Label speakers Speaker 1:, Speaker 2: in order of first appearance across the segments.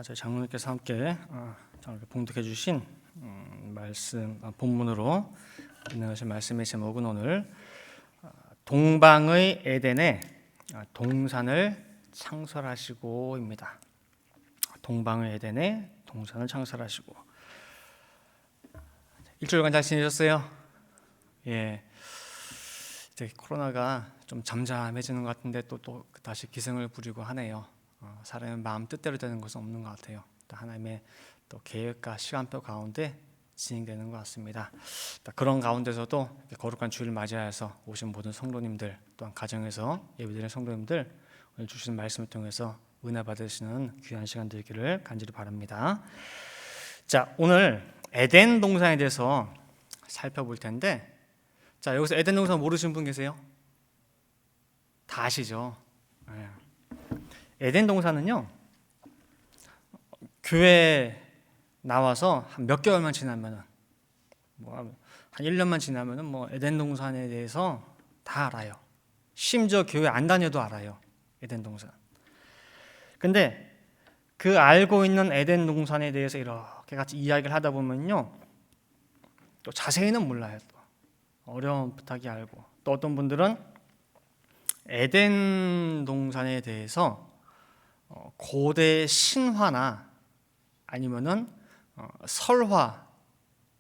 Speaker 1: 저희 장로님께서 함께 봉독해 주신 말씀 본문으로 인하신 말씀의 제목은 오늘 동방의 에덴에 동산을 창설하시고입니다. 동방의 에덴에 동산을 창설하시고. 일주일간 잘 지내셨어요? 예. 이제 코로나가 좀 잠잠해지는 것 같은데 또 다시 기승을 부리고 하네요. 사람의 마음 뜻대로 되는 것은 없는 것 같아요. 또 하나님의 또 계획과 시간표 가운데 진행되는 것 같습니다. 그런 가운데서도 거룩한 주일을 맞이하여서 오신 모든 성도님들, 또한 가정에서 예배드리는 성도님들, 오늘 주신 말씀을 통해서 은혜 받으시는 귀한 시간 되기를 간절히 바랍니다. 자, 오늘 에덴 동산에 대해서 살펴볼 텐데, 자, 여기서 에덴 동산 모르시는 분 계세요? 다 아시죠? 네. 에덴 동산은요, 교회 나와서 한 몇 개월만 지나면은, 한 1년만 지나면은 에덴 동산에 대해서 다 알아요. 심지어 교회 안 다녀도 알아요. 에덴 동산. 근데 그 알고 있는 에덴 동산에 대해서 이렇게 같이 이야기를 하다 보면요, 또 자세히는 몰라요. 또 어렴풋하게 알고, 또 어떤 분들은 에덴 동산에 대해서 고대 신화나 아니면은 설화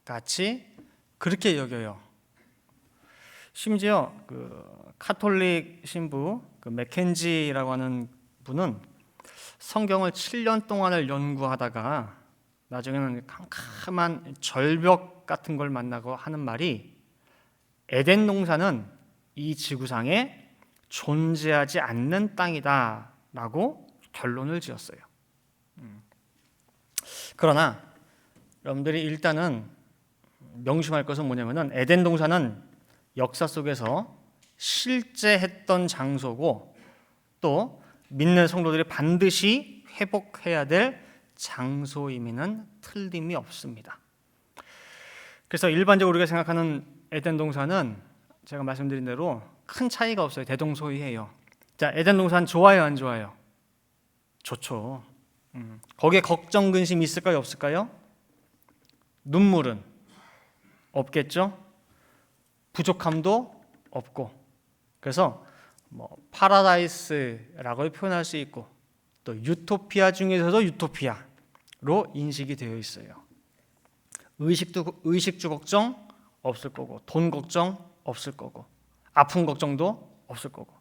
Speaker 1: 같이 그렇게 여겨요. 심지어 그 카톨릭 신부 그 맥켄지라고 하는 분은 성경을 7년 동안을 연구하다가 나중에는 캄캄한 절벽 같은 걸 만나고 하는 말이, 에덴 동산은 이 지구상에 존재하지 않는 땅이다라고 결론을 지었어요. 그러나 여러분들이 일단은 명심할 것은 뭐냐면은, 에덴 동산은 역사 속에서 실제 했던 장소고, 또 믿는 성도들이 반드시 회복해야 될 장소임에는 틀림이 없습니다. 그래서 일반적으로 우리가 생각하는 에덴 동산은 제가 말씀드린 대로 큰 차이가 없어요. 대동소이해요. 자, 에덴 동산 좋아요, 안 좋아요? 좋죠. 거기에 걱정, 근심 있을까요, 없을까요? 눈물은 없겠죠. 부족함도 없고. 그래서 파라다이스라고 표현할 수 있고, 또 유토피아 중에서도 유토피아로 인식이 되어 있어요. 의식주 걱정 없을 거고, 돈 걱정 없을 거고, 아픈 걱정도 없을 거고,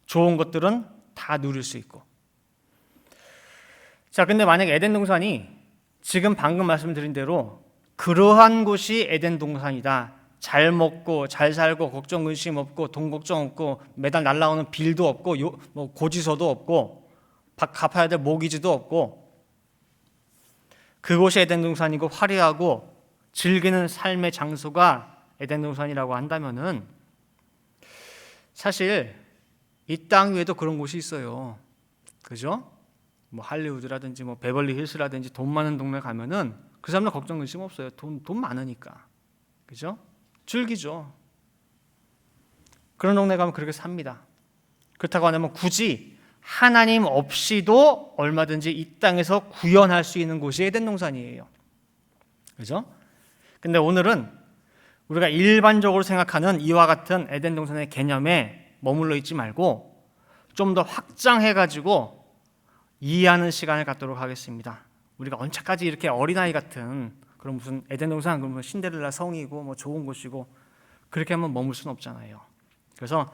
Speaker 1: 좋은 것들은 다 누릴 수 있고. 자, 근데 만약에 에덴 동산이 지금 방금 말씀드린 대로 그러한 곳이 에덴 동산이다, 잘 먹고 잘 살고 걱정 근심 없고 돈 걱정 없고 매달 날라오는 빌도 없고 고지서도 없고 갚아야 될 모기지도 없고, 그곳이 에덴 동산이고 화려하고 즐기는 삶의 장소가 에덴 동산이라고 한다면은, 사실 이 땅 위에도 그런 곳이 있어요. 그죠? 할리우드라든지 베벌리 힐스라든지 돈 많은 동네 가면은 그 사람들 걱정 근심 없어요. 돈 많으니까. 그죠? 즐기죠. 그런 동네 가면 그렇게 삽니다. 그렇다고 하면 굳이 하나님 없이도 얼마든지 이 땅에서 구현할 수 있는 곳이 에덴 동산이에요. 그죠? 근데 오늘은 우리가 일반적으로 생각하는 이와 같은 에덴 동산의 개념에 머물러 있지 말고 좀 더 확장해가지고 이해하는 시간을 갖도록 하겠습니다. 우리가 언제까지 이렇게 어린아이 같은 그런 무슨 에덴 동산, 그러면 신데렐라 성이고 좋은 곳이고 그렇게 하면 머물 수는 없잖아요. 그래서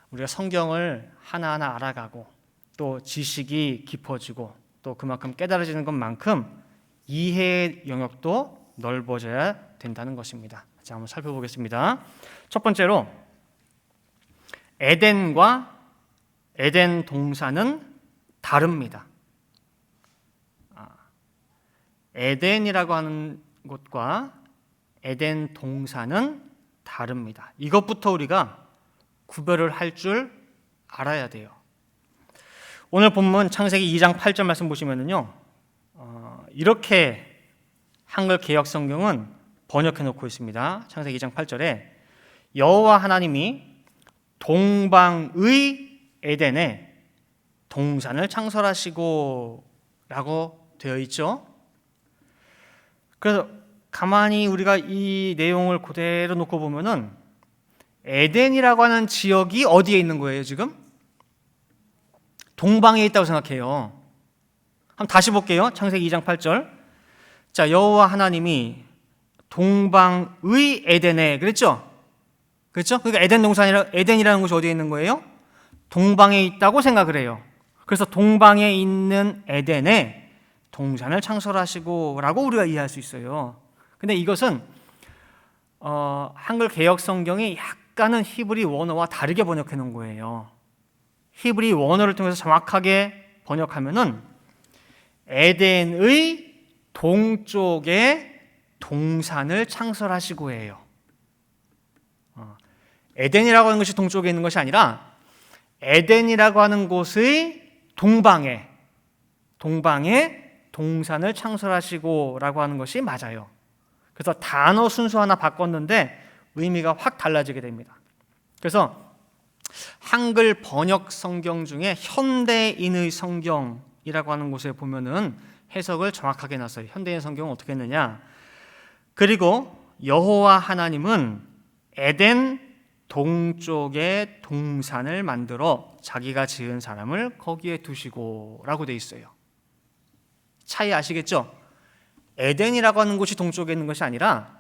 Speaker 1: 우리가 성경을 하나하나 알아가고, 또 지식이 깊어지고, 또 그만큼 깨달아지는 것만큼 이해의 영역도 넓어져야 된다는 것입니다. 자, 한번 살펴보겠습니다. 첫 번째로, 에덴과 에덴 동산은 다릅니다. 에덴이라고 하는 곳과 에덴 동산은 다릅니다. 이것부터 우리가 구별을 할 줄 알아야 돼요. 오늘 본문 창세기 2장 8절 말씀 보시면은요, 이렇게 한글 개역 성경은 번역해 놓고 있습니다. 창세기 2장 8절에 여호와 하나님이 동방의 에덴에 동산을 창설하시고 라고 되어 있죠. 그래서 가만히 우리가 이 내용을 그대로 놓고 보면은 에덴이라고 하는 지역이 어디에 있는 거예요, 지금? 동방에 있다고 생각해요. 한번 다시 볼게요. 창세기 2장 8절. 자, 여호와 하나님이 동방의 에덴에 그랬죠? 그렇죠? 그러니까 에덴이라는 곳이 어디에 있는 거예요? 동방에 있다고 생각을 해요. 그래서 동방에 있는 에덴에 동산을 창설하시고라고 우리가 이해할 수 있어요. 근데 이것은 한글 개역 성경이 약간은 히브리 원어와 다르게 번역해 놓은 거예요. 히브리 원어를 통해서 정확하게 번역하면은 에덴의 동쪽에 동산을 창설하시고예요. 에덴이라고 하는 것이 동쪽에 있는 것이 아니라 에덴이라고 하는 곳의 동방에 동산을 창설하시고라고 하는 것이 맞아요. 그래서 단어 순서 하나 바꿨는데 의미가 확 달라지게 됩니다. 그래서 한글 번역 성경 중에 현대인의 성경이라고 하는 곳에 보면은 해석을 정확하게 놨어요. 현대인 성경은 어떻게 했느냐? 그리고 여호와 하나님은 에덴 동쪽에 동산을 만들어 자기가 지은 사람을 거기에 두시고 라고 돼 있어요. 차이 아시겠죠? 에덴이라고 하는 곳이 동쪽에 있는 것이 아니라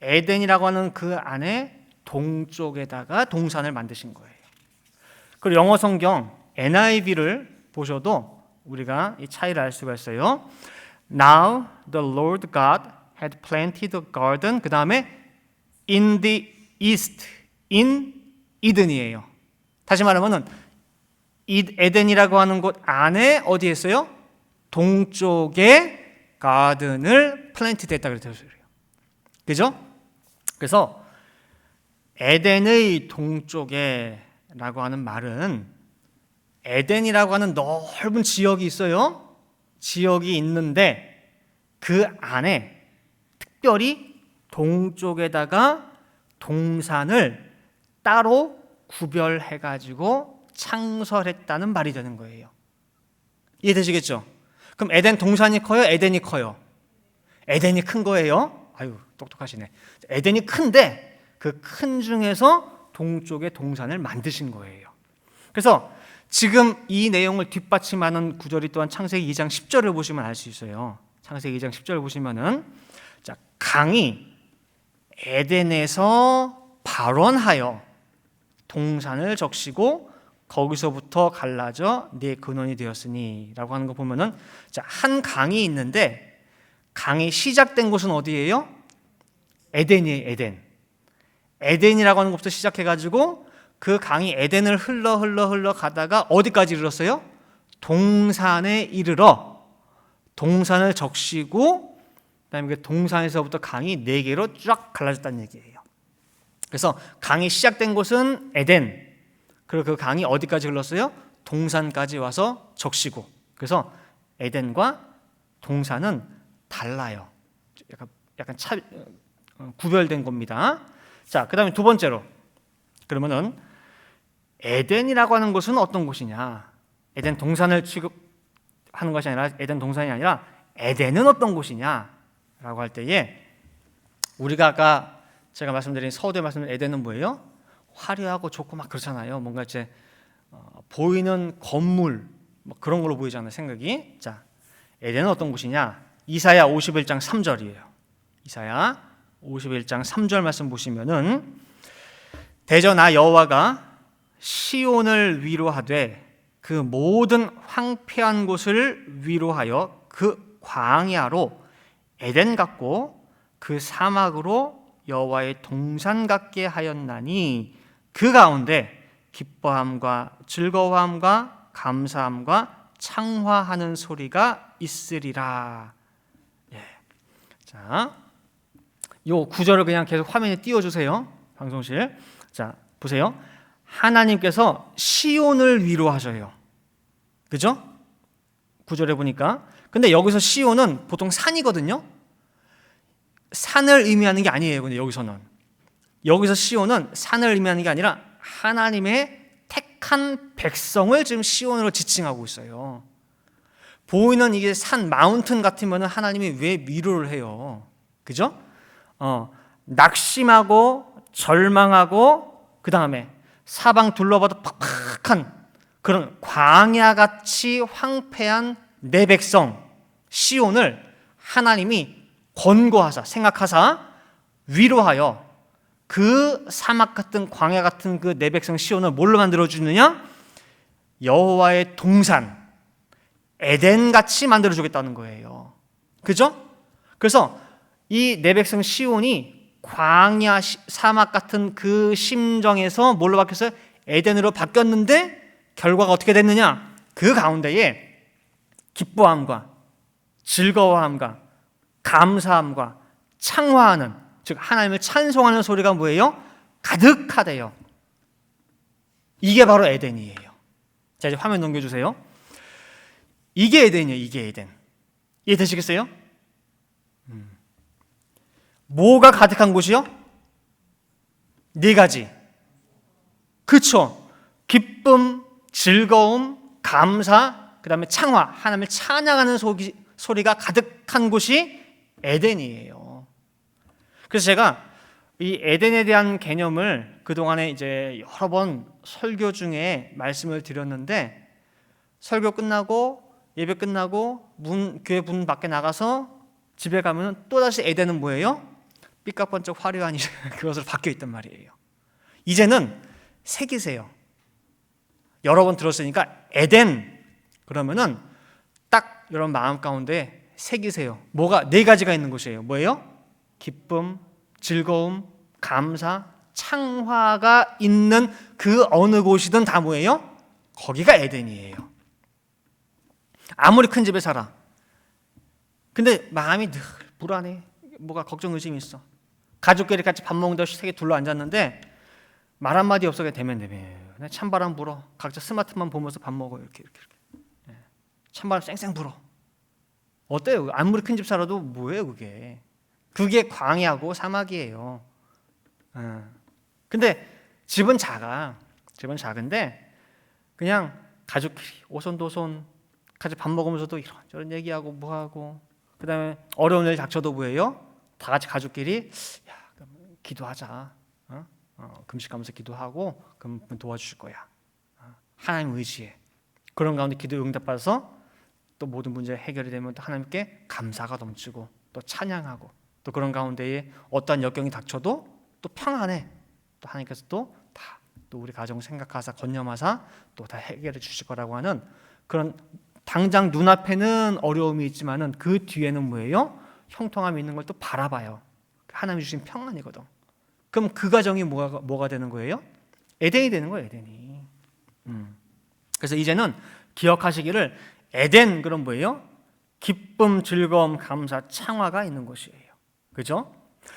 Speaker 1: 에덴이라고 하는 그 안에 동쪽에다가 동산을 만드신 거예요. 그리고 영어 성경 NIV를 보셔도 우리가 이 차이를 알 수가 있어요. Now the Lord God had planted a garden. 그 다음에 in the east, in Eden이에요. 다시 말하면은 에덴이라고 하는 곳 안에 어디에 있어요? 동쪽에 가든을 플랜트 했다 그랬어요. 그죠? 그래서 에덴의 동쪽에라고 하는 말은 에덴이라고 하는 넓은 지역이 있어요. 지역이 있는데 그 안에 특별히 동쪽에다가 동산을 따로 구별해가지고 창설했다는 말이 되는 거예요. 이해되시겠죠? 그럼 에덴 동산이 커요? 에덴이 커요? 에덴이 큰 거예요? 아유, 똑똑하시네. 에덴이 큰데 그 큰 중에서 동쪽에 동산을 만드신 거예요. 그래서 지금 이 내용을 뒷받침하는 구절이 또한 창세기 2장 10절을 보시면 알 수 있어요. 창세기 2장 10절을 보시면은 자, 강이 에덴에서 발원하여 동산을 적시고 거기서부터 갈라져 네 근원이 되었으니 라고 하는 거 보면은 자, 한 강이 있는데 강이 시작된 곳은 어디예요? 에덴이에요. 에덴이라고 하는 곳부터 시작해가지고 그 강이 에덴을 흘러 가다가 어디까지 이르렀어요? 동산에 이르러 동산을 적시고 그다음에 그 동산에서부터 강이 4개로 쫙 갈라졌다는 얘기예요. 그래서 강이 시작된 곳은 에덴. 그리고 그 강이 어디까지 흘렀어요? 동산까지 와서 적시고. 그래서 에덴과 동산은 달라요. 약간 구별된 겁니다. 자, 그다음에 두 번째로 그러면은 에덴이라고 하는 곳은 어떤 곳이냐? 에덴 동산을 취급하는 것이 아니라 에덴 동산이 아니라 에덴은 어떤 곳이냐라고 할 때에 우리가 아까 제가 말씀드린 서두에 말씀드린 에덴은 뭐예요? 화려하고 좋고 막 그렇잖아요. 뭔가 이제 보이는 건물 뭐 그런 걸로 보이잖아요. 생각이. 자, 에덴은 어떤 곳이냐? 이사야 51장 3절이에요. 이사야 51장 3절 말씀 보시면은 대저 나 여호와가 시온을 위로하되 그 모든 황폐한 곳을 위로하여 그 광야로 에덴 같고 그 사막으로 여호와의 동산 같게 하였나니 그 가운데 기뻐함과 즐거워함과 감사함과 창화하는 소리가 있으리라. 예. 자, 요 구절을 그냥 계속 화면에 띄워주세요. 방송실. 자, 보세요. 하나님께서 시온을 위로하셔요. 그죠? 구절에 보니까. 근데 여기서 시온은 보통 산이거든요. 산을 의미하는 게 아니에요. 근데 여기서 시온은 산을 의미하는 게 아니라 하나님의 택한 백성을 지금 시온으로 지칭하고 있어요. 보이는 이게 산 마운틴 같으면 하나님이 왜 위로를 해요? 그죠? 낙심하고 절망하고 그 다음에 사방 둘러봐도 팍팍한 그런 광야같이 황폐한 내 백성 시온을 하나님이 권고하사 생각하사 위로하여 그 사막 같은 광야 같은 그 내 백성 시온을 뭘로 만들어 주느냐? 여호와의 동산 에덴같이 만들어 주겠다는 거예요. 그죠? 그래서 이 내 백성 시온이 광야 사막 같은 그 심정에서 뭘로 바뀌었어요? 에덴으로 바뀌었는데 결과가 어떻게 됐느냐? 그 가운데에 기뻐함과 즐거워함과 감사함과 창화하는, 즉 하나님을 찬송하는 소리가 뭐예요? 가득하대요. 이게 바로 에덴이에요. 자, 이제 화면 넘겨주세요. 이게 에덴이에요. 이게 에덴. 이해되시겠어요? 뭐가 가득한 곳이요? 네 가지. 그쵸? 기쁨, 즐거움, 감사, 그 다음에 창화, 하나님을 찬양하는 소리가 가득한 곳이 에덴이에요. 그래서 제가 이 에덴에 대한 개념을 그동안에 이제 여러 번 설교 중에 말씀을 드렸는데, 설교 끝나고 예배 끝나고 교회 문 밖에 나가서 집에 가면 또다시 에덴은 뭐예요? 삐까번쩍 화려한 그것으로 바뀌어 있단 말이에요. 이제는 새기세요. 여러 번 들었으니까 에덴 그러면은 딱 여러분 마음 가운데 새기세요. 뭐가 네 가지가 있는 곳이에요. 뭐예요? 기쁨, 즐거움, 감사, 창화가 있는 그 어느 곳이든 다 뭐예요? 거기가 에덴이에요. 아무리 큰 집에 살아. 근데 마음이 늘 불안해. 뭐가 걱정 의심이 있어. 가족끼리 같이 밥 먹는다고 식탁에 둘러 앉았는데 말 한마디 없어 되면 찬바람 불어. 각자 스마트만 보면서 밥 먹어. 이렇게. 찬바람 쌩쌩 불어. 어때요? 아무리 큰 집 살아도 뭐예요 그게? 그게 광야고 사막이에요. 근데 집은 작아. 집은 작은데 그냥 가족끼리 오손도손 같이 밥 먹으면서도 이런저런 얘기하고 뭐하고, 그 다음에 어려운 일 닥쳐도 뭐예요? 다 같이 가족끼리 야, 기도하자. 금식하면서 기도하고 그럼 도와주실 거야. 하나님 의지해. 그런 가운데 기도 응답받아서 또 모든 문제 해결이 되면 또 하나님께 감사가 넘치고 또 찬양하고, 또 그런 가운데에 어떠한 역경이 닥쳐도 또 평안해. 또 하나님께서 또 우리 가정을 생각하사 건념하사 또 다 해결해 주실 거라고 하는 그런, 당장 눈앞에는 어려움이 있지만은 그 뒤에는 뭐예요? 형통함이 있는 걸 또 바라봐요. 하나님이 주신 평안이거든. 그럼 그 가정이 뭐가 되는 거예요? 에덴이 되는 거예요. 에덴이. 그래서 이제는 기억하시기를 에덴 그럼 뭐예요? 기쁨, 즐거움, 감사, 창화가 있는 곳이에요. 그죠?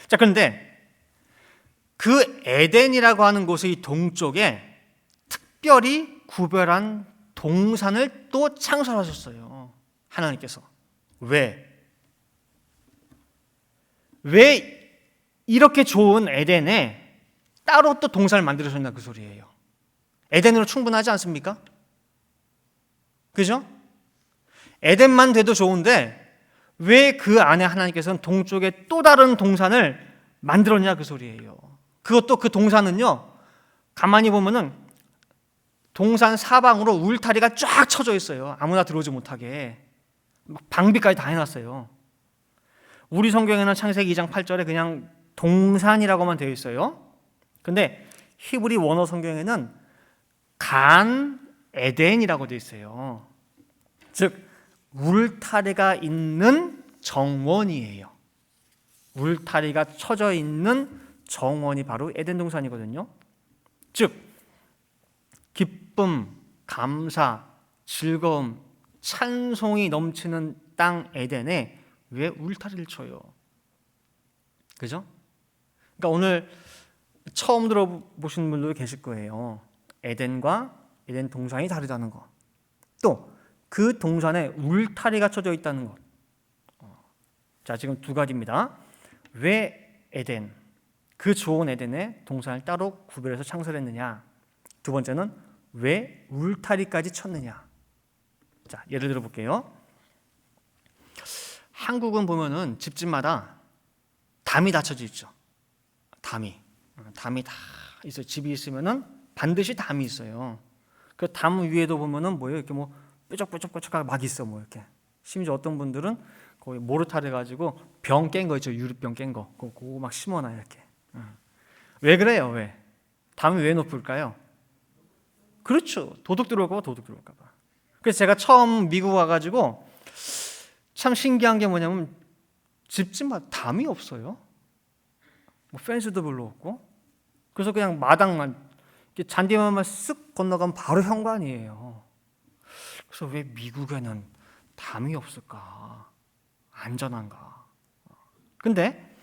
Speaker 1: 자, 그런데 그 에덴이라고 하는 곳의 동쪽에 특별히 구별한 동산을 또 창설하셨어요. 하나님께서. 왜 이렇게 좋은 에덴에 따로 또 동산을 만들어줬나 그 소리예요. 에덴으로 충분하지 않습니까? 그죠? 에덴만 돼도 좋은데 왜 그 안에 하나님께서는 동쪽에 또 다른 동산을 만들었냐 그 소리예요. 그것도 그 동산은요, 가만히 보면은 동산 사방으로 울타리가 쫙 쳐져 있어요. 아무나 들어오지 못하게. 방비까지 다 해놨어요. 우리 성경에는 창세기 2장 8절에 그냥 동산이라고만 되어 있어요. 근데 히브리 원어 성경에는 간 에덴이라고 되어 있어요. 즉 울타리가 있는 정원이에요. 울타리가 쳐져 있는 정원이 바로 에덴 동산이거든요. 즉 기쁨, 감사, 즐거움, 찬송이 넘치는 땅 에덴에 왜 울타리를 쳐요? 그죠? 그러니까 오늘 처음 들어보시는 분들도 계실 거예요. 에덴과 에덴 동산이 다르다는 것. 또 그 동산에 울타리가 쳐져 있다는 것. 자, 지금 두 가지입니다. 왜 에덴, 그 좋은 에덴에 동산을 따로 구별해서 창설했느냐. 두 번째는 왜 울타리까지 쳤느냐. 자, 예를 들어 볼게요. 한국은 보면은 집집마다 담이 닫혀져 있죠. 담이 다 있어요. 집이 있으면은 반드시 담이 있어요. 그 담 위에도 보면은 뭐예요? 이렇게 뭐 뾰족뾰족뾰족하게 막 있어 뭐 이렇게. 심지어 어떤 분들은 거의 모르타르 가지고 병 깬 거 있죠. 유리병 깬 거. 그거 막 심어놔요 이렇게. 왜 그래요? 왜? 담이 왜 높을까요? 그렇죠. 도둑 들어올까 봐. 그래서 제가 처음 미국 와가지고 참 신기한 게 뭐냐면 집집마다 담이 없어요. 뭐 펜스도 별로 없고. 그래서 그냥 마당만 잔디만만 쓱 건너가면 바로 현관이에요. 그래서 왜 미국에는 담이 없을까? 안전한가? 근데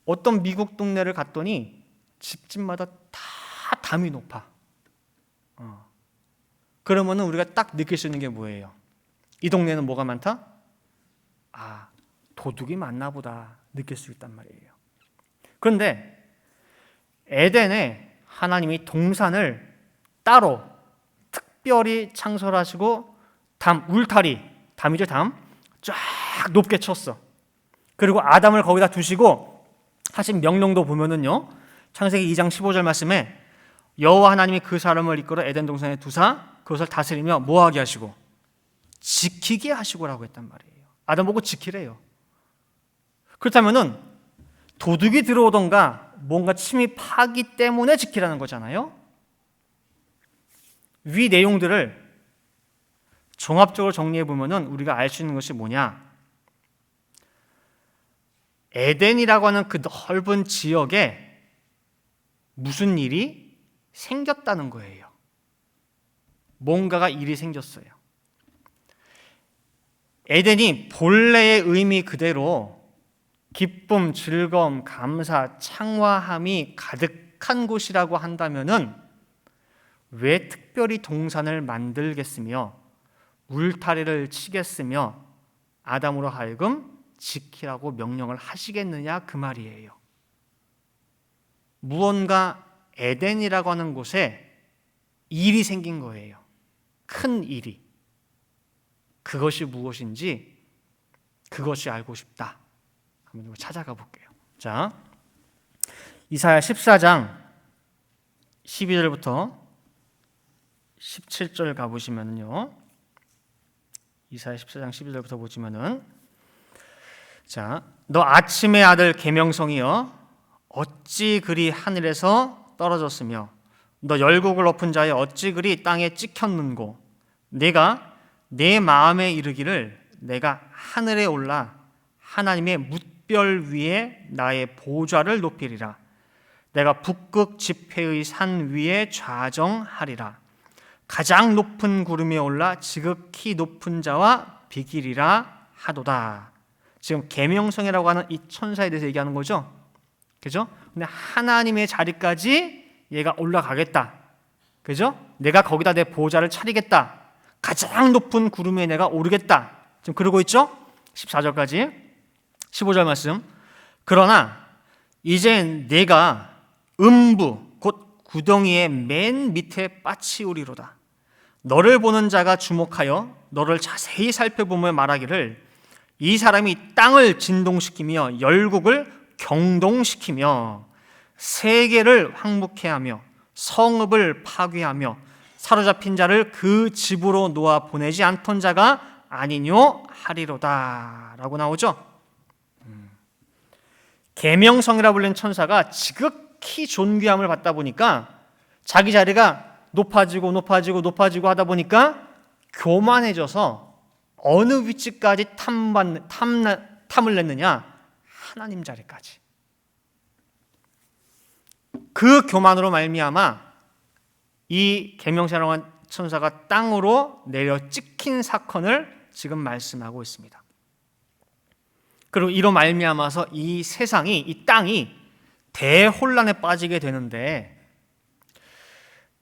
Speaker 1: 어떤 미국 동네를 갔더니 집집마다 다 담이 높아. 그러면은 우리가 딱 느낄 수 있는 게 뭐예요? 이 동네는 뭐가 많다? 도둑이 많나 보다 느낄 수 있단 말이에요. 그런데 에덴에 하나님이 동산을 따로 특별히 창설하시고 울타리, 담이죠 담, 쫙 높게 쳤어. 그리고 아담을 거기다 두시고 하신 명령도 보면은요, 창세기 2장 15절 말씀에 여호와 하나님이 그 사람을 이끌어 에덴 동산에 두사 그것을 다스리며 뭐하게 하시고 지키게 하시고라고 했단 말이에요. 아담 보고 지키래요. 그렇다면은 도둑이 들어오던가 뭔가 침입하기 때문에 지키라는 거잖아요. 위 내용들을 종합적으로 정리해 보면은 우리가 알 수 있는 것이 뭐냐? 에덴이라고 하는 그 넓은 지역에 무슨 일이 생겼다는 거예요. 뭔가가 일이 생겼어요. 에덴이 본래의 의미 그대로 기쁨, 즐거움, 감사, 창화함이 가득한 곳이라고 한다면은 왜 특별히 동산을 만들겠으며 울타리를 치겠으며 아담으로 하여금 지키라고 명령을 하시겠느냐 그 말이에요. 무언가 에덴이라고 하는 곳에 일이 생긴 거예요. 큰 일이. 그것이 무엇인지 그것이 알고 싶다. 한번 찾아가 볼게요. 자, 이사야 14장 12절부터 17절 가보시면요. 이사야 14장 12절부터 보시면은 자, 너 아침의 아들 계명성이여 어찌 그리 하늘에서 떨어졌으며 너 열국을 엎은 자여 어찌 그리 땅에 찍혔는고 내가 내 마음에 이르기를 내가 하늘에 올라 하나님의 뭇별 위에 나의 보좌를 높이리라. 내가 북극 지폐의 산 위에 좌정하리라. 가장 높은 구름에 올라 지극히 높은 자와 비기리라 하도다. 지금 계명성이라고 하는 이 천사에 대해서 얘기하는 거죠. 그죠? 근데 하나님의 자리까지 얘가 올라가겠다. 그죠? 내가 거기다 내 보좌를 차리겠다. 가장 높은 구름에 내가 오르겠다. 지금 그러고 있죠? 14절까지 15절 말씀. 그러나 이제 내가 음부 곧 구덩이의 맨 밑에 빠치우리로다. 너를 보는 자가 주목하여 너를 자세히 살펴보며 말하기를 이 사람이 땅을 진동시키며 열국을 경동시키며 세계를 황무케 하며 성읍을 파괴하며 사로잡힌 자를 그 집으로 놓아 보내지 않던 자가 아니뇨 하리로다 라고 나오죠. 계명성이라 불리는 천사가 지극히 존귀함을 받다 보니까 자기 자리가 높아지고 하다 보니까 교만해져서 어느 위치까지 탐을 냈느냐? 하나님 자리까지. 그 교만으로 말미암아 이 계명성이라고 하는 천사가 땅으로 내려 찍힌 사건을 지금 말씀하고 있습니다. 그리고 이로 말미암아서 이 세상이, 이 땅이 대혼란에 빠지게 되는데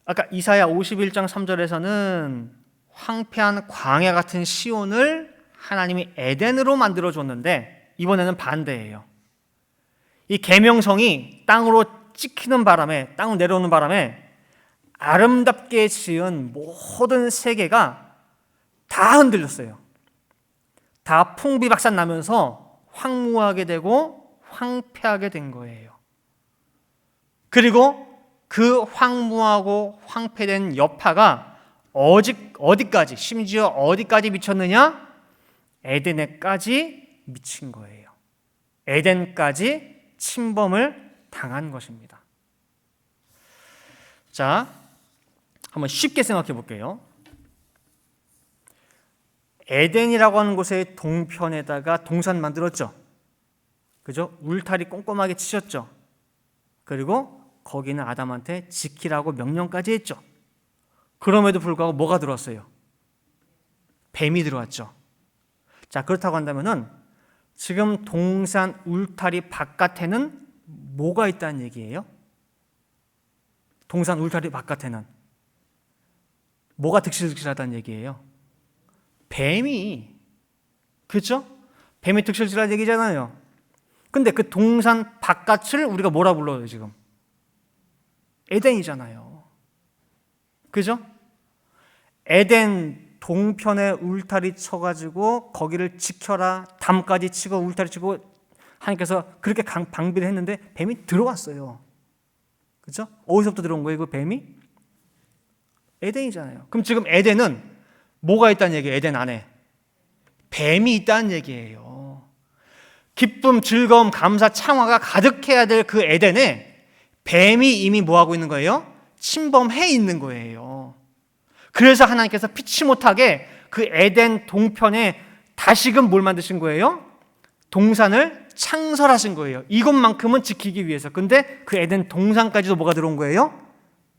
Speaker 1: 아까 이사야 51장 3절에서는 황폐한 광야 같은 시온을 하나님이 에덴으로 만들어 줬는데 이번에는 반대예요. 이 계명성이 땅으로 찍히는 바람에, 땅으로 내려오는 바람에 아름답게 지은 모든 세계가 다 흔들렸어요. 다 풍비박산 나면서 황무하게 되고 황폐하게 된 거예요. 그리고 그 황무하고 황폐된 여파가 어디까지, 심지어 어디까지 미쳤느냐? 에덴에까지 미친 거예요. 에덴까지 침범을 당한 것입니다. 자, 한번 쉽게 생각해 볼게요. 에덴이라고 하는 곳의 동편에다가 동산 만들었죠. 그죠? 울타리 꼼꼼하게 치셨죠. 그리고 거기는 아담한테 지키라고 명령까지 했죠. 그럼에도 불구하고 뭐가 들어왔어요? 뱀이 들어왔죠. 자, 그렇다고 한다면은 지금 동산 울타리 바깥에는 뭐가 있다는 얘기예요? 동산 울타리 바깥에는 뭐가 득실득실하다는 얘기예요? 뱀이, 그렇죠? 뱀이 득실득실한 얘기잖아요. 근데 그 동산 바깥을 우리가 뭐라 불러요 지금? 에덴이잖아요. 그죠? 에덴 동편에 울타리 쳐가지고 거기를 지켜라, 담까지 치고 울타리 치고 하나님께서 그렇게 방비를 했는데 뱀이 들어왔어요. 그죠? 어디서부터 들어온 거예요 그 뱀이? 에덴이잖아요. 그럼 지금 에덴은 뭐가 있다는 얘기예요? 에덴 안에 뱀이 있다는 얘기예요. 기쁨, 즐거움, 감사, 창화가 가득해야 될 그 에덴에 뱀이 이미 뭐하고 있는 거예요? 침범해 있는 거예요. 그래서 하나님께서 피치 못하게 그 에덴 동편에 다시금 뭘 만드신 거예요? 동산을 창설하신 거예요. 이것만큼은 지키기 위해서. 근데 그 에덴 동산까지도 뭐가 들어온 거예요?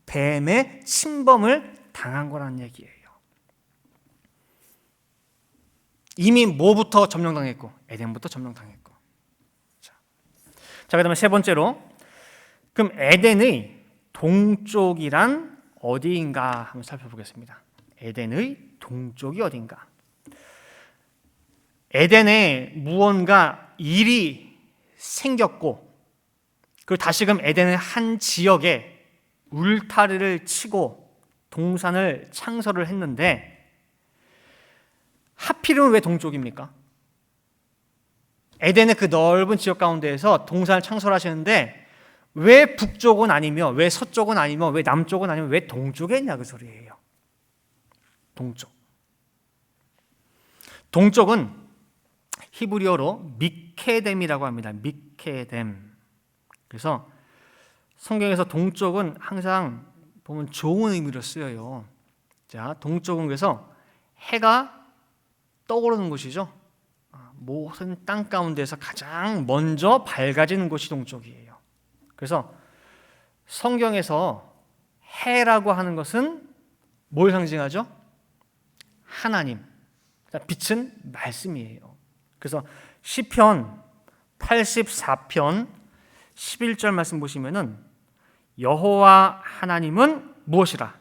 Speaker 1: 뱀의 침범을 당한 거라는 얘기예요. 이미 뭐부터 점령당했고? 에덴부터 점령당했고. 자, 그다음에 세 번째로, 그럼 에덴의 동쪽이란 어디인가 한번 살펴보겠습니다. 에덴의 동쪽이 어딘가? 에덴에 무언가 일이 생겼고, 그리고 다시금 에덴의 한 지역에 울타리를 치고 동산을 창설을 했는데, 하필이면 왜 동쪽입니까? 에덴의 그 넓은 지역 가운데에서 동산을 창설하시는데 왜 북쪽은 아니며, 왜 서쪽은 아니며, 왜 남쪽은 아니며, 왜 동쪽에 있냐 그 소리예요. 동쪽. 동쪽은 히브리어로 미케뎀이라고 합니다. 미케뎀. 그래서 성경에서 동쪽은 항상 보면 좋은 의미로 쓰여요. 자, 동쪽은 그래서 해가 떠오르는 곳이죠. 모든 땅 가운데서 가장 먼저 밝아지는 곳이 동쪽이에요. 그래서 성경에서 해라고 하는 것은 뭘 상징하죠? 하나님. 빛은 말씀이에요. 그래서 시편 84편 11절 말씀 보시면은 여호와 하나님은 무엇이라?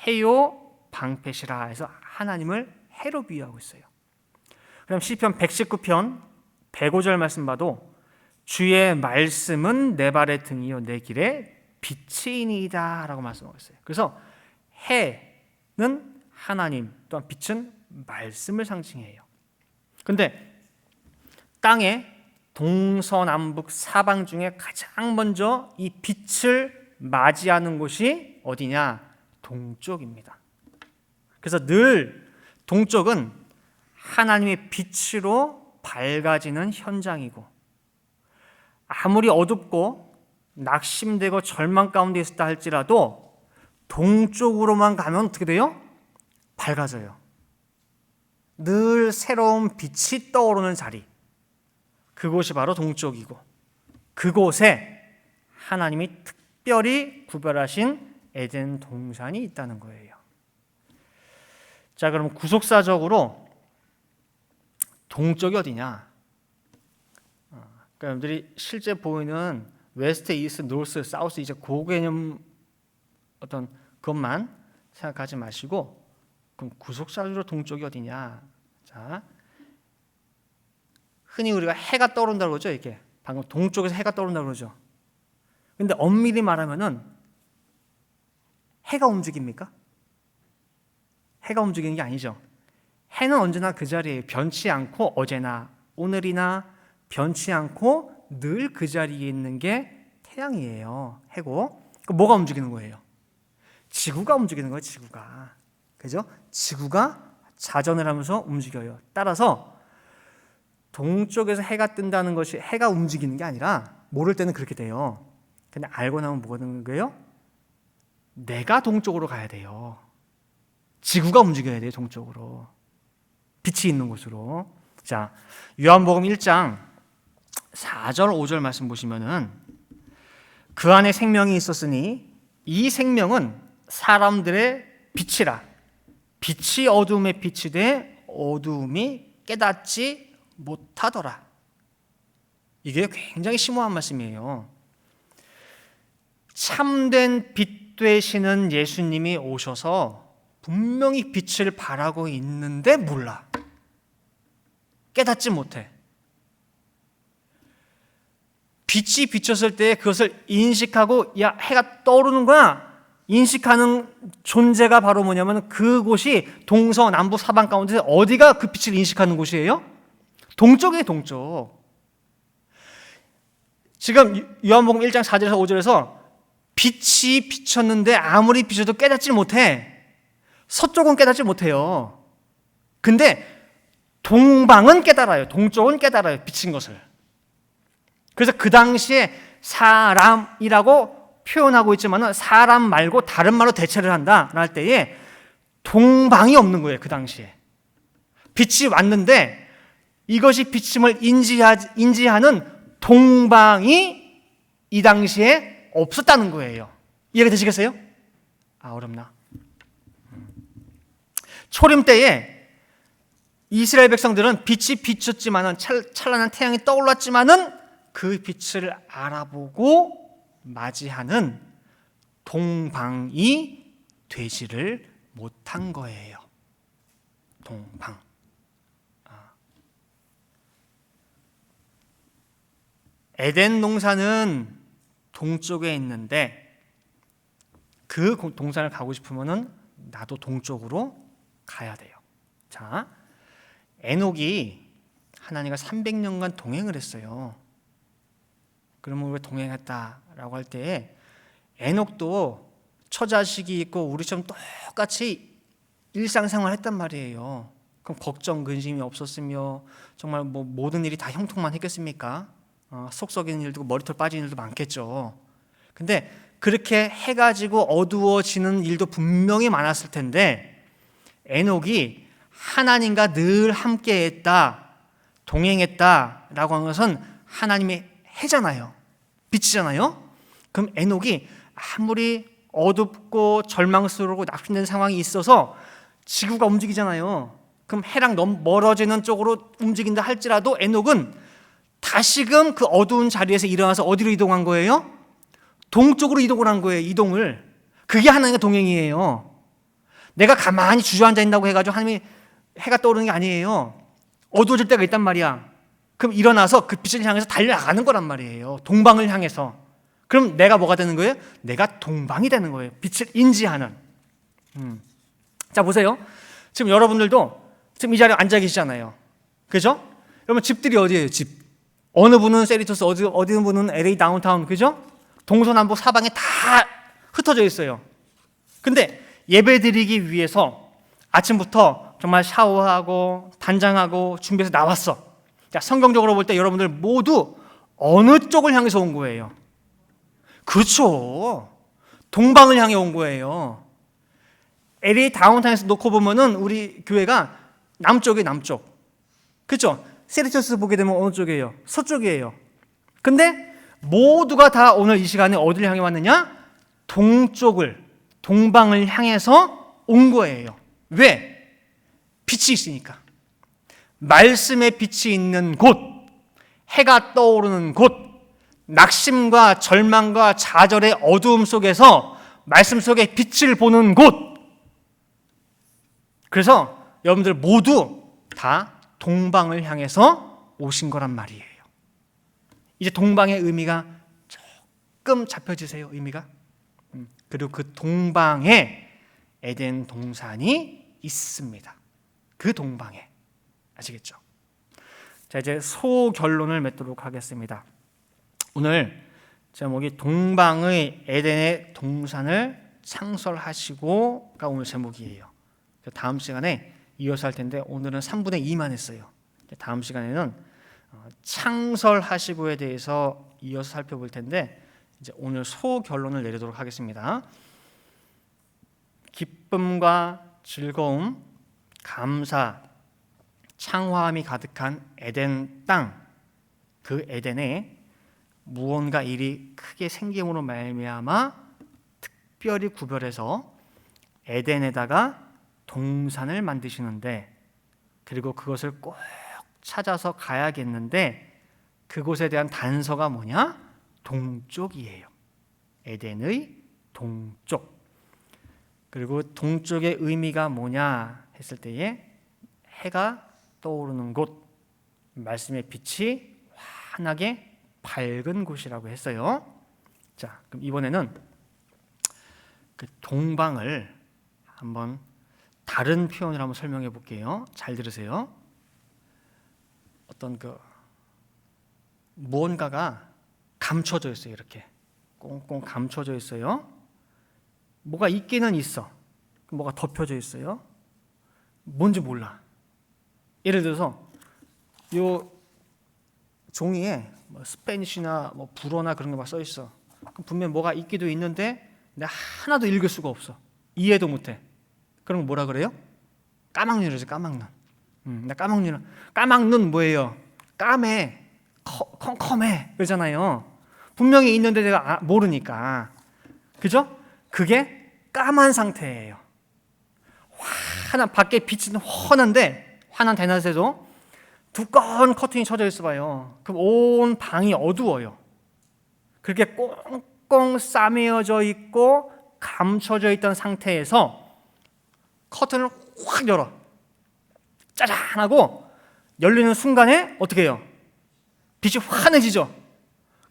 Speaker 1: 해요 방패시라 해서 하나님을 해로 비유하고 있어요. 그럼 시편 119편 105절 말씀 봐도 주의 말씀은 내 발의 등이요 내 길에 빛이니이다 라고 말씀하고 있어요. 그래서 해는 하나님, 또한 빛은 말씀을 상징해요. 근데 땅의 동서남북 사방 중에 가장 먼저 이 빛을 맞이하는 곳이 어디냐? 동쪽입니다. 그래서 늘 동쪽은 하나님의 빛으로 밝아지는 현장이고, 아무리 어둡고 낙심되고 절망 가운데 있었다 할지라도 동쪽으로만 가면 어떻게 돼요? 밝아져요. 늘 새로운 빛이 떠오르는 자리, 그곳이 바로 동쪽이고, 그곳에 하나님이 특별히 구별하신 에덴 동산이 있다는 거예요. 자, 그럼 구속사적으로 동쪽이 어디냐? 그러니까 여러분들이 실제 보이는 웨스트, 이스트, 노스, 사우스, 이제 그 개념 어떤 것만 생각하지 마시고, 그럼 구속사적으로 동쪽이 어디냐? 자, 흔히 우리가 해가 떠오른다고 그러죠. 이렇게 방금 동쪽에서 해가 떠오른다고 그러죠. 근데 엄밀히 말하면은 해가 움직입니까? 해가 움직이는 게 아니죠. 해는 언제나 그 자리에 변치 않고 어제나 오늘이나 변치 않고 늘 그 자리에 있는 게 태양이에요. 해고. 뭐가 움직이는 거예요? 지구가 움직이는 거예요. 지구가. 그죠? 지구가 자전을 하면서 움직여요. 따라서 동쪽에서 해가 뜬다는 것이 해가 움직이는 게 아니라 모를 때는 그렇게 돼요. 근데 알고 나면 뭐가 되는 거예요? 내가 동쪽으로 가야 돼요. 지구가 움직여야 돼요. 동쪽으로. 빛이 있는 곳으로. 자, 요한복음 1장 4절 5절 말씀 보시면은 그 안에 생명이 있었으니 이 생명은 사람들의 빛이라. 빛이 어두움에 빛이 돼 어두움이 깨닫지 못하더라. 이게 굉장히 심오한 말씀이에요. 참된 빛 되시는 예수님이 오셔서 분명히 빛을 발하고 있는데 몰라. 깨닫지 못해. 빛이 비쳤을 때 그것을 인식하고 야, 해가 떠오르는구나 인식하는 존재가 바로 뭐냐면 그곳이 동서남북 사방 가운데 어디가 그 빛을 인식하는 곳이에요? 동쪽이에요. 동쪽. 지금 요한복음 1장 4절에서 5절에서 빛이 비쳤는데 아무리 비춰도 깨닫지 못해. 서쪽은 깨닫지 못해요. 근데 동방은 깨달아요. 동쪽은 깨달아요. 비친 것을. 그래서 그 당시에 사람이라고 표현하고 있지만 사람 말고 다른 말로 대체를 한다 할 때에 동방이 없는 거예요. 그 당시에. 빛이 왔는데 이것이 비침을 인지하는 동방이 이 당시에 없었다는 거예요. 이해가 되시겠어요? 어렵나? 초림 때에 이스라엘 백성들은 빛이 비쳤지만은 찬란한 태양이 떠올랐지만은 그 빛을 알아보고 맞이하는 동방이 되지를 못한 거예요. 동방. 에덴 동산은 동쪽에 있는데 그 동산을 가고 싶으면은 나도 동쪽으로 가야 돼요. 자, 에녹이 하나님과 300년간 동행을 했어요. 그러면 왜 동행했다라고 할 때에 에녹도 처자식이 있고 우리처럼 똑같이 일상생활을 했단 말이에요. 그럼 걱정, 근심이 없었으며 정말 뭐 모든 일이 다 형통만 했겠습니까? 속 썩이는 일도 머리털 빠지는 일도 많겠죠. 근데 그렇게 해가지고 어두워지는 일도 분명히 많았을 텐데 에녹이 하나님과 늘 함께했다, 동행했다라고 하는 것은 하나님의 해잖아요. 빛이잖아요. 그럼 에녹이 아무리 어둡고 절망스러우고 낙심된 상황이 있어서 지구가 움직이잖아요. 그럼 해랑 너무 멀어지는 쪽으로 움직인다 할지라도 에녹은 다시금 그 어두운 자리에서 일어나서 어디로 이동한 거예요? 동쪽으로 이동을 한 거예요. 이동을. 그게 하나님과 동행이에요. 내가 가만히 주저앉아 있다고 해가지고 하나님이 해가 떠오르는 게 아니에요. 어두워질 때가 있단 말이야. 그럼 일어나서 그 빛을 향해서 달려나가는 거란 말이에요. 동방을 향해서. 그럼 내가 뭐가 되는 거예요? 내가 동방이 되는 거예요. 빛을 인지하는. 자, 보세요. 지금 여러분들도 지금 이 자리에 앉아 계시잖아요. 그죠? 여러분 집들이 어디예요? 집. 어느 분은 세리토스, 어디 분은 LA 다운타운, 그죠? 동서남북 사방에 다 흩어져 있어요. 근데 예배 드리기 위해서 아침부터 정말 샤워하고 단장하고 준비해서 나왔어. 자, 성경적으로 볼 때 여러분들 모두 어느 쪽을 향해서 온 거예요? 그렇죠. 동방을 향해 온 거예요. LA 다운타운에서 놓고 보면은 우리 교회가 남쪽이에요, 남쪽. 그렇죠? 세리토스 보게 되면 어느 쪽이에요? 서쪽이에요. 근데 모두가 다 오늘 이 시간에 어디를 향해 왔느냐? 동방을 향해서 온 거예요. 왜? 빛이 있으니까. 말씀의 빛이 있는 곳, 해가 떠오르는 곳, 낙심과 절망과 좌절의 어두움 속에서 말씀 속에 빛을 보는 곳. 그래서 여러분들 모두 다 동방을 향해서 오신 거란 말이에요. 이제 동방의 의미가 조금 잡혀지세요. 의미가. 그리고 그 동방에 에덴 동산이 있습니다. 그 동방에. 아시겠죠? 자, 이제 소결론을 맺도록 하겠습니다. 오늘 제목이 동방의 에덴의 동산을 창설하시고가 오늘 제목이에요. 다음 시간에 이어서 할 텐데 오늘은 3분의 2만 했어요. 다음 시간에는 창설하시고에 대해서 이어서 살펴볼 텐데 이제 오늘 소결론을 내리도록 하겠습니다. 기쁨과 즐거움, 감사, 창화함이 가득한 에덴 땅, 그 에덴에 무언가 일이 크게 생김으로 말미암아 특별히 구별해서 에덴에다가 동산을 만드시는데, 그리고 그것을 꼭 찾아서 가야겠는데 그곳에 대한 단서가 뭐냐? 동쪽이에요. 에덴의 동쪽. 그리고 동쪽의 의미가 뭐냐 했을 때에 해가 떠오르는 곳, 말씀의 빛이 환하게 밝은 곳이라고 했어요. 자, 그럼 이번에는 그 동방을 한번 다른 표현을 한번 설명해 볼게요. 잘 들으세요. 어떤 그 무언가가 감춰져 있어요. 이렇게 꽁꽁 감춰져 있어요. 뭐가 있기는 있어. 뭐가 덮여져 있어요. 뭔지 몰라. 예를 들어서 요 종이에 뭐 스페니쉬나 뭐 불어나 그런 거 막 써 있어. 그럼 분명 뭐가 있기도 있는데 내가 하나도 읽을 수가 없어. 이해도 못해. 그럼 거 뭐라 그래요? 까막눈이죠. 까막눈. 나 까막눈. 까막눈 뭐예요? 까매, 컴컴해 그러잖아요. 분명히 있는데 내가 모르니까. 그죠? 그게 까만 상태예요. 환한, 밖에 빛은 환한데, 환한 대낮에도 두꺼운 커튼이 쳐져 있어 봐요. 그럼 온 방이 어두워요. 그렇게 꽁꽁 싸매어져 있고 감춰져 있던 상태에서 커튼을 확 열어. 짜잔 하고 열리는 순간에 어떻게 해요? 빛이 환해지죠.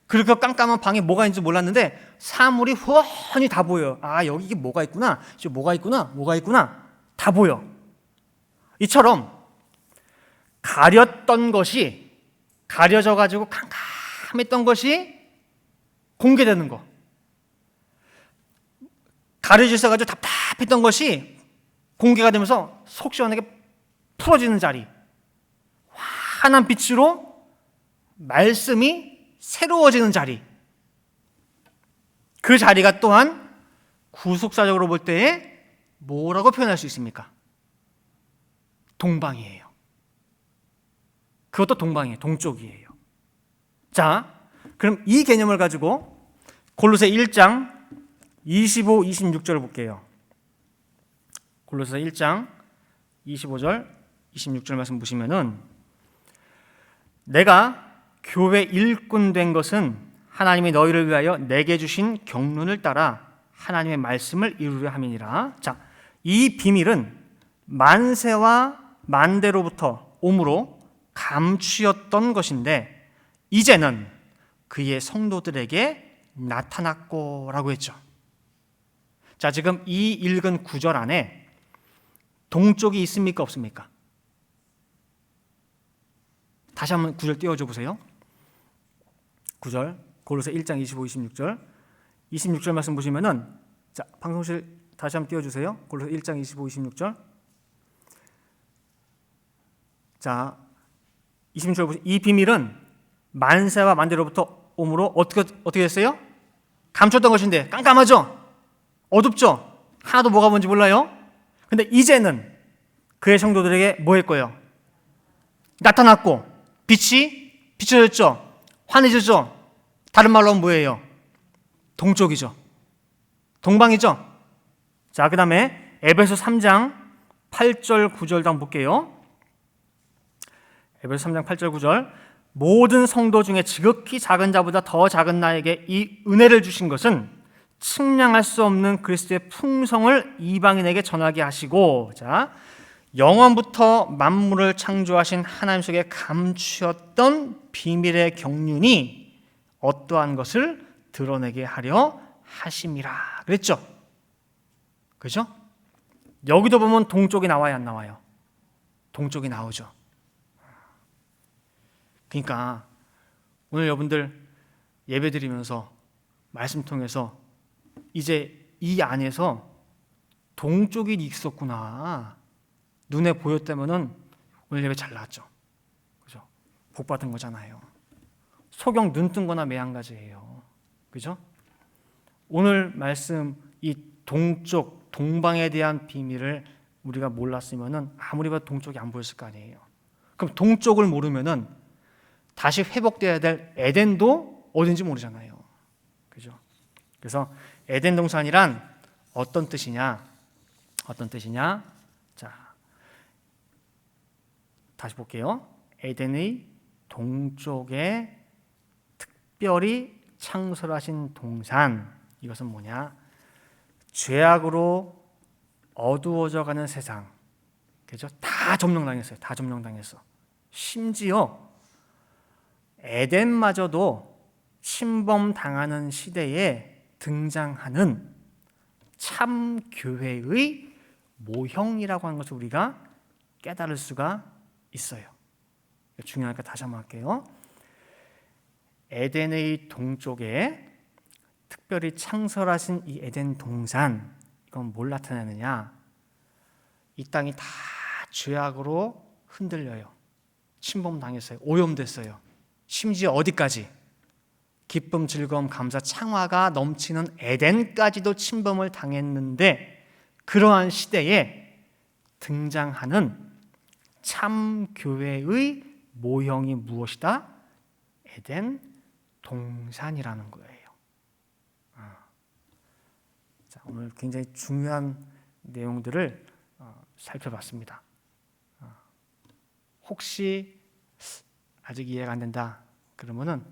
Speaker 1: 그렇게 깜깜한 방에 뭐가 있는지 몰랐는데 사물이 훤히 다 보여요. 아, 여기 이게 뭐가 있구나. 뭐가 있구나. 뭐가 있구나. 다 보여. 이처럼 가렸던 것이, 가려져 가지고 캄캄했던 것이 공개되는 거. 가려져 있어 가지고 답답했던 것이 공개가 되면서 속 시원하게 풀어지는 자리. 환한 빛으로 말씀이 새로워지는 자리. 그 자리가 또한 구속사적으로 볼 때에 뭐라고 표현할 수 있습니까? 동방이에요. 그것도 동방이에요. 동쪽이에요. 자, 그럼 이 개념을 가지고 골로새 1장 25, 26절을 볼게요. 골로새 1장 25절, 26절 말씀 보시면은 내가 교회 일꾼 된 것은 하나님이 너희를 위하여 내게 주신 경륜을 따라 하나님의 말씀을 이루려 함이니라. 자, 이 비밀은 만세와 만대로부터 오므로 감추었던 것인데 이제는 그의 성도들에게 나타났고라고 했죠. 자, 지금 이 읽은 구절 안에 동쪽이 있습니까? 없습니까? 다시 한번 구절 띄워줘 보세요. 9절, 골로새 1장 25, 26절. 26절 말씀 보시면은, 자, 방송실 다시 한번 띄워주세요. 골로새 1장 25, 26절. 자, 26절 보시면 이 비밀은 만세와 만대로부터 오므로 어떻게 됐어요? 감췄던 것인데 깜깜하죠? 어둡죠? 하나도 뭐가 뭔지 몰라요? 근데 이제는 그의 성도들에게 뭐 했고요? 나타났고 빛이 비춰졌죠? 환해졌죠? 다른 말로 하면 뭐예요? 동쪽이죠. 동방이죠. 자, 그 다음에 에베소 3장 8절 9절도 한번 볼게요. 에베소 3장 8절 9절. 모든 성도 중에 지극히 작은 자보다 더 작은 나에게 이 은혜를 주신 것은 측량할 수 없는 그리스도의 풍성을 이방인에게 전하게 하시고, 자, 영원부터 만물을 창조하신 하나님 속에 감추었던 비밀의 경륜이 어떠한 것을 드러내게 하려 하심이라 그랬죠. 그죠? 여기도 보면 동쪽이 나와요, 안 나와요? 동쪽이 나오죠. 그러니까 오늘 여러분들 예배드리면서 말씀 통해서 이제 이 안에서 동쪽이 있었구나, 눈에 보였다면은 오늘 예배 잘 나왔죠. 그죠? 복 받은 거잖아요. 소경 눈 뜬 거나 매한가지예요. 그죠? 오늘 말씀 이 동쪽, 동방에 대한 비밀을 우리가 몰랐으면은 아무리 봐도 동쪽이 안 보였을 거 아니에요. 그럼 동쪽을 모르면은 다시 회복돼야 될 에덴도 어딘지 모르잖아요. 그죠? 그래서 에덴 동산이란 어떤 뜻이냐? 어떤 뜻이냐? 자, 다시 볼게요. 에덴의 동쪽에 특별히 창설하신 동산. 이것은 뭐냐? 죄악으로 어두워져가는 세상. 그죠? 다 점령당했어요. 다 점령당했어. 심지어 에덴마저도 침범당하는 시대에 등장하는 참 교회의 모형이라고 하는 것을 우리가 깨달을 수가 있어요. 중요하니까 다시 한번 할게요. 에덴의 동쪽에 특별히 창설하신 이 에덴 동산, 이건 뭘 나타내느냐? 이 땅이 다 죄악으로 흔들려요. 침범당했어요. 오염됐어요. 심지어 어디까지? 기쁨, 즐거움, 감사, 창화가 넘치는 에덴까지도 침범을 당했는데, 그러한 시대에 등장하는 참 교회의 모형이 무엇이다? 에덴 동산이라는 거예요. 자, 오늘 굉장히 중요한 내용들을 살펴봤습니다. 혹시 아직 이해가 안 된다 그러면은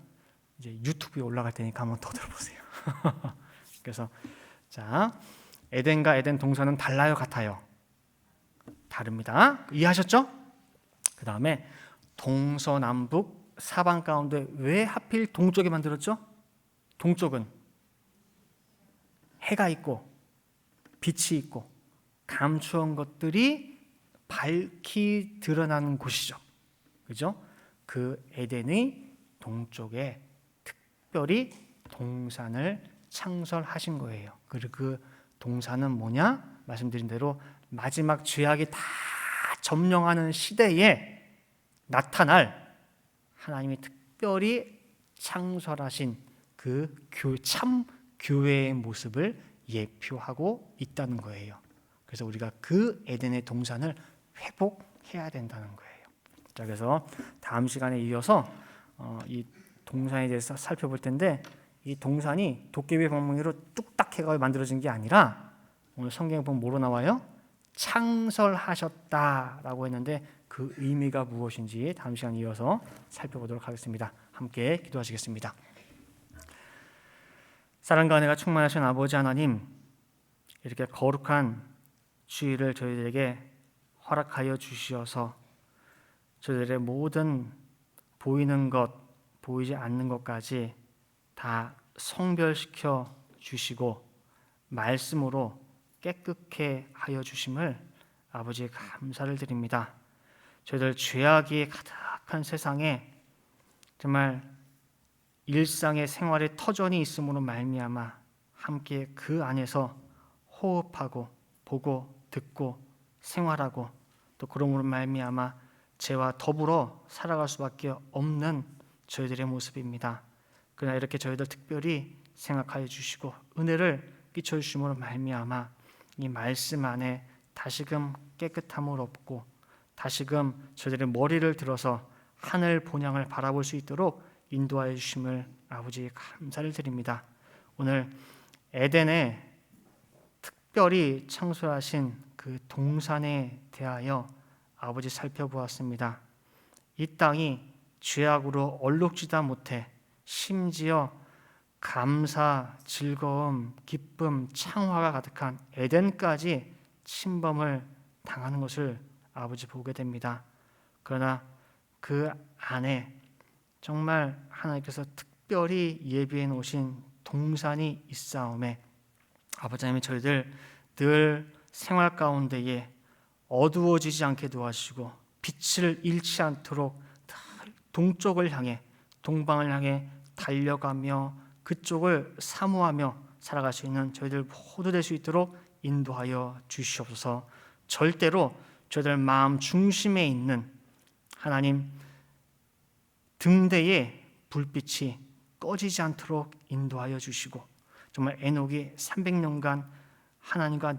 Speaker 1: 이제 유튜브에 올라갈 테니까 한번 더 들어보세요. 그래서 자, 에덴과 에덴 동산은 달라요, 같아요? 다릅니다. 이해하셨죠? 그 다음에 동서남북 사방 가운데 왜 하필 동쪽에 만들었죠? 동쪽은 해가 있고 빛이 있고 감추한 것들이 밝히 드러나는 곳이죠. 그죠? 그 에덴의 동쪽에 특별히 동산을 창설하신 거예요. 그리고 그 동산은 뭐냐? 말씀드린 대로 마지막 죄악이 다 점령하는 시대에 나타날 하나님이 특별히 창설하신 그 참 교회의 모습을 예표하고 있다는 거예요. 그래서 우리가 그 에덴의 동산을 회복해야 된다는 거예요. 자, 그래서 다음 시간에 이어서 이 동산에 대해서 살펴볼 텐데, 이 동산이 도깨비 방망이로 뚝딱 해가 만들어진 게 아니라 오늘 성경에 보면 뭐로 나와요? 창설하셨다라고 했는데 그 의미가 무엇인지 다음 시간 이어서 살펴보도록 하겠습니다. 함께 기도하시겠습니다. 사랑과 은혜가 충만하신 아버지 하나님, 이렇게 거룩한 주일을 저희들에게 허락하여 주시어서 저희들의 모든 보이는 것, 보이지 않는 것까지 다 성별시켜 주시고 말씀으로 깨끗게 하여 주심을 아버지 감사를 드립니다. 저희들 죄악이 가득한 세상에 정말 일상의 생활에 터전이 있음으로 말미암아 함께 그 안에서 호흡하고 보고 듣고 생활하고 또 그러므로 말미암아 죄와 더불어 살아갈 수밖에 없는 저희들의 모습입니다. 그러나 이렇게 저희들 특별히 생각하여 주시고 은혜를 끼쳐 주심으로 말미암아 이 말씀 안에 다시금 깨끗함을 얻고 다시금 저희들의 머리를 들어서 하늘 본향을 바라볼 수 있도록 인도하여 주심을 아버지 감사를 드립니다. 오늘 에덴에 특별히 창설하신 그 동산에 대하여 아버지 살펴보았습니다. 이 땅이 죄악으로 얼룩지다 못해 심지어 감사, 즐거움, 기쁨, 창화가 가득한 에덴까지 침범을 당하는 것을 아버지 보게 됩니다. 그러나 그 안에 정말 하나님께서 특별히 예비해 놓으신 동산이 있사오매 아버지 하나님 저희들 늘 생활 가운데에 어두워지지 않게 도와주시고 빛을 잃지 않도록 동쪽을 향해, 동방을 향해 달려가며 그쪽을 사모하며 살아갈 수 있는 저희들 모두 될 수 있도록 인도하여 주시옵소서. 절대로 저희들 마음 중심에 있는 하나님 등대의 불빛이 꺼지지 않도록 인도하여 주시고, 정말 에녹이 300년간 하나님과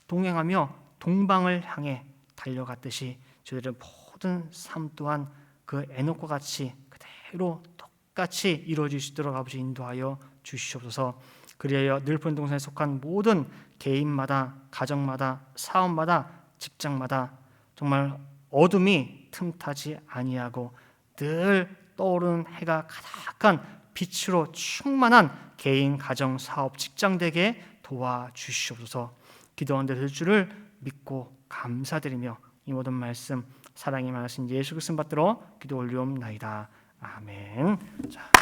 Speaker 1: 동행하며 동방을 향해 달려갔듯이 저희들의 모든 삶 또한 그 에녹과 같이 그대로 똑같이 이루어질 수 있도록 아버지 인도하여 주시옵소서. 그리하여 늘푸른 동산에 속한 모든 개인마다, 가정마다, 사업마다, 직장마다 정말 어둠이 틈타지 아니하고 늘 떠오르는 해가 가득한 빛으로 충만한 개인, 가정, 사업, 직장 되게 도와주시옵소서. 기도한 데 될 줄을 믿고 감사드리며 이 모든 말씀 사랑이 많으신 예수 그리스도 받들어 기도 올리옵나이다. 아멘. 자.